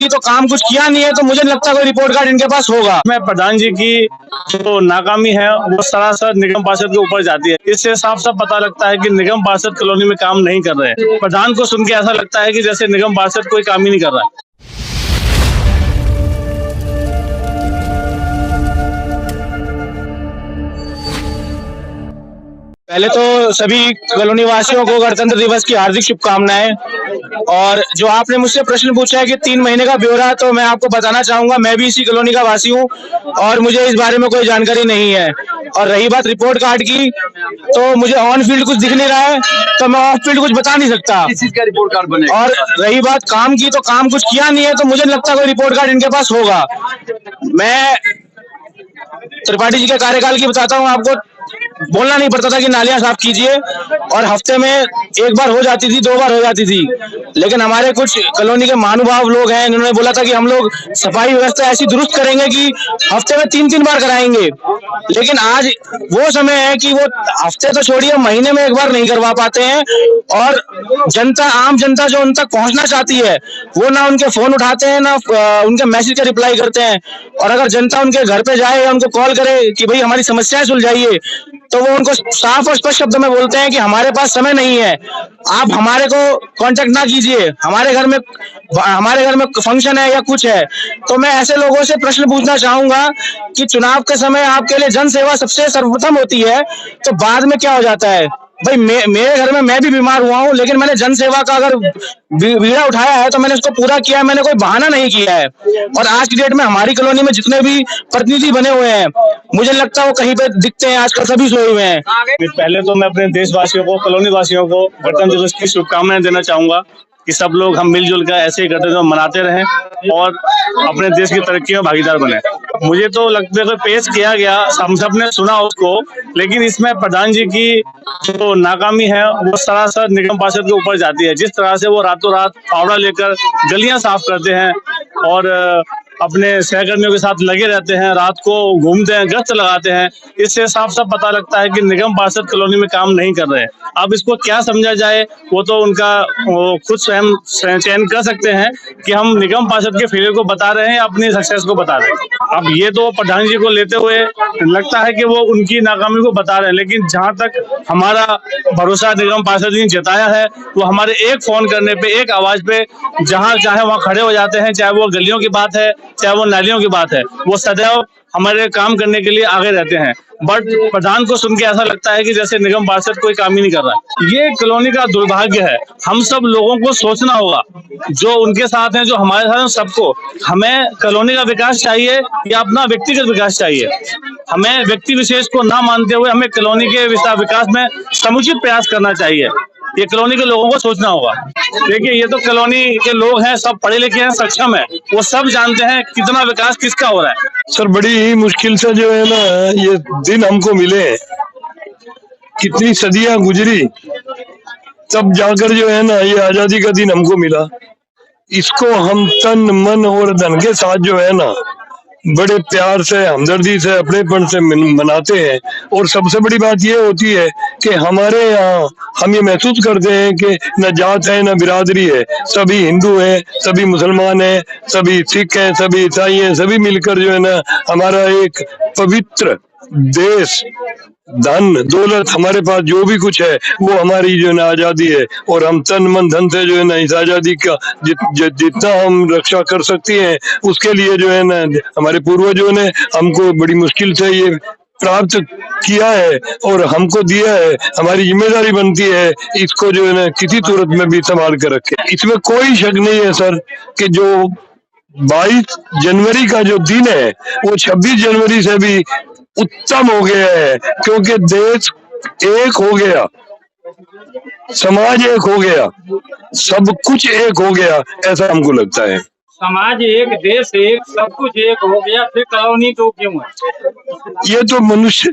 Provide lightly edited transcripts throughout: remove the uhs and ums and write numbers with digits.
तो काम कुछ किया नहीं है, तो मुझे नहीं लगता कोई रिपोर्ट कार्ड इनके पास होगा। मैं प्रधान जी की जो नाकामी है वो सरासर निगम पार्षद के ऊपर जाती है। इससे साफ साफ पता लगता है कि निगम पार्षद कॉलोनी में काम नहीं कर रहे हैं। प्रधान को सुन के ऐसा लगता है कि जैसे निगम पार्षद कोई काम ही नहीं कर रहा है। पहले तो सभी कॉलोनी वासियों को गणतंत्र दिवस की हार्दिक शुभकामनाएं। और जो आपने मुझसे प्रश्न पूछा है कि 3 महीने का ब्यौरा, तो मैं आपको बताना चाहूंगा, मैं भी इसी कॉलोनी का वासी हूं और मुझे इस बारे में कोई जानकारी नहीं है। और रही बात रिपोर्ट कार्ड की, तो मुझे ऑन फील्ड कुछ दिख नहीं रहा है, तो मैं ऑफ फील्ड कुछ बता नहीं सकता। किस चीज का रिपोर्ट कार्ड बने? और रही बात काम की, तो काम कुछ किया नहीं है, तो मुझे नहीं लगता कोई रिपोर्ट कार्ड इनके पास होगा। मैं त्रिपाठी जी के कार्यकाल की बताता हूँ आपको। बोलना नहीं पड़ता था कि नालियां साफ कीजिए, और हफ्ते में 1 बार हो जाती थी, 2 बार हो जाती थी। लेकिन हमारे कुछ कॉलोनी के महानुभाव लोग हैं, इन्होंने बोला था कि हम लोग सफाई व्यवस्था ऐसी दुरुस्त करेंगे कि हफ्ते में 3-3 बार कराएंगे। लेकिन आज वो समय है कि वो हफ्ते तो छोड़िए, महीने में 1 बार नहीं करवा पाते हैं। और जनता, आम जनता जो उन तक पहुंचना चाहती है, वो ना उनके फोन उठाते हैं, ना उनके मैसेज का रिप्लाई करते हैं। और अगर जनता उनके घर पे जाए या उनको कॉल करे कि भाई हमारी समस्याएं सुलझाइए, तो वो उनको साफ और स्पष्ट शब्द में बोलते हैं कि हमारे पास समय नहीं है, आप हमारे को कांटेक्ट ना कीजिए, हमारे घर में फंक्शन है या कुछ है। तो मैं ऐसे लोगों से प्रश्न पूछना चाहूंगा कि चुनाव के समय आपके लिए जन सेवा सबसे सर्वप्रथम होती है, तो बाद में क्या हो जाता है? भाई मेरे घर में मैं भी बीमार हुआ हूँ, लेकिन मैंने जन सेवा का अगर बीड़ा उठाया है तो मैंने उसको पूरा किया है, मैंने कोई बहाना नहीं किया है। और आज की डेट में हमारी कॉलोनी में जितने भी प्रतिनिधि बने हुए हैं, मुझे लगता है वो कहीं पे दिखते हैं, आजकल सभी सोए हुए हैं। पहले तो मैं अपने देशवासियों को, कॉलोनी वासियों को गणतंत्र दिवस की शुभकामनाएं देना चाहूंगा कि सब लोग हम मिलजुल कर ऐसे ही गणतंत्र दिवस मनाते रहें और अपने देश की तरक्की में भागीदार बने। मुझे तो लगता है पेश किया गया, हम सब ने सुना उसको, लेकिन इसमें प्रधान जी की जो नाकामी है वो सरासर निगम पार्षद के ऊपर जाती है। जिस तरह से वो रातों रात फावड़ा लेकर गलियां साफ करते हैं और अपने सहकर्मियों के साथ लगे रहते हैं, रात को घूमते हैं, गश्त लगाते हैं, इससे साफ साफ पता लगता है कि निगम पार्षद कॉलोनी में काम नहीं कर रहे हैं। अब इसको क्या समझा जाए, वो तो उनका खुद स्वयं चयन कर सकते हैं कि हम निगम पार्षद के फेलियर को बता रहे हैं या अपनी सक्सेस को बता रहे हैं। अब ये तो प्रधान जी को लेते हुए लगता है कि वो उनकी नाकामी को बता रहे हैं, लेकिन जहां तक हमारा भरोसा निगम पार्षद जी ने जताया है, वो हमारे एक फोन करने पे, एक आवाज पे जहां चाहे वहां खड़े हो जाते हैं। चाहे वो गलियों की बात है, चाहे वो नालियों की बात है, वो सदैव हमारे काम करने के लिए आगे रहते हैं। बट प्रधान को सुन के ऐसा लगता है कि जैसे निगम पार्षद कोई काम ही नहीं कर रहा है। ये कॉलोनी का दुर्भाग्य है। हम सब लोगों को सोचना होगा, जो उनके साथ हैं, जो हमारे साथ हैं, सबको हमें कॉलोनी का विकास चाहिए या अपना व्यक्तिगत विकास चाहिए। हमें व्यक्ति विशेष को ना मानते हुए हमें कॉलोनी के विकास में समुचित प्रयास करना चाहिए। ये कॉलोनी के लोगों को सोचना होगा। देखिए, ये तो कॉलोनी के लोग हैं, सब पढ़े लिखे हैं, सक्षम है, वो सब जानते हैं कितना विकास किसका हो रहा है। सर, बड़ी ही मुश्किल से जो है ना ये दिन हमको मिले, कितनी सदियां गुजरी तब जाकर जो है ना ये आजादी का दिन हमको मिला। इसको हम तन मन और धन के साथ जो है ना बड़े प्यार से, हमदर्दी से, अपनेपन से मनाते हैं। और सबसे बड़ी बात ये होती है कि हमारे यहाँ हम ये महसूस करते हैं कि न जात है न बिरादरी है, सभी हिंदू हैं, सभी मुसलमान हैं, सभी सिख हैं, सभी ईसाई हैं, सभी मिलकर जो है ना हमारा एक पवित्र देश, धन दौलत, हमारे पास जो भी कुछ है वो हमारी जो है ना आजादी है। और हम तन मन धन से जो है ना इस आजादी का जितना हम रक्षा कर सकते हैं, उसके लिए जो है ना हमारे पूर्वजों ने हमको बड़ी मुश्किल से ये प्राप्त किया है और हमको दिया है। हमारी जिम्मेदारी बनती है इसको जो है ना किसी सूरत में भी संभाल कर रखे। इसमें कोई शक नहीं है सर कि जो 22 जनवरी का जो दिन है वो 26 जनवरी से भी उत्तम हो गया है, क्योंकि देश एक हो गया, समाज एक हो गया, सब कुछ एक हो गया, ऐसा हमको लगता है। समाज एक, देश एक, सब कुछ एक हो गया, फिर कॉलोनी तो क्यों है? ये तो मनुष्य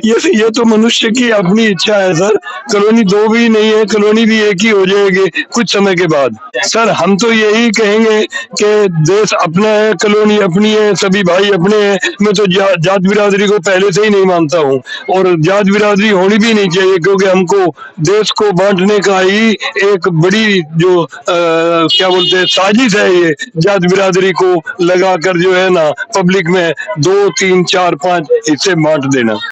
ये तो मनुष्य की अपनी इच्छा है सर। कॉलोनी दो भी नहीं है, कॉलोनी भी एक ही हो जाएगी कुछ समय के बाद। सर हम तो यही कहेंगे कि देश अपना है, कॉलोनी अपनी है, सभी भाई अपने हैं। मैं तो जात बिरादरी को पहले से ही नहीं मानता हूँ, और जात बिरादरी होनी भी नहीं चाहिए, क्योंकि हमको देश को बांटने का ही एक बड़ी जो क्या बोलते हैं साजिश है, ये जात बिरादरी को लगाकर जो है ना पब्लिक में 2, 3, 4, 5 हिस्से बांट देना।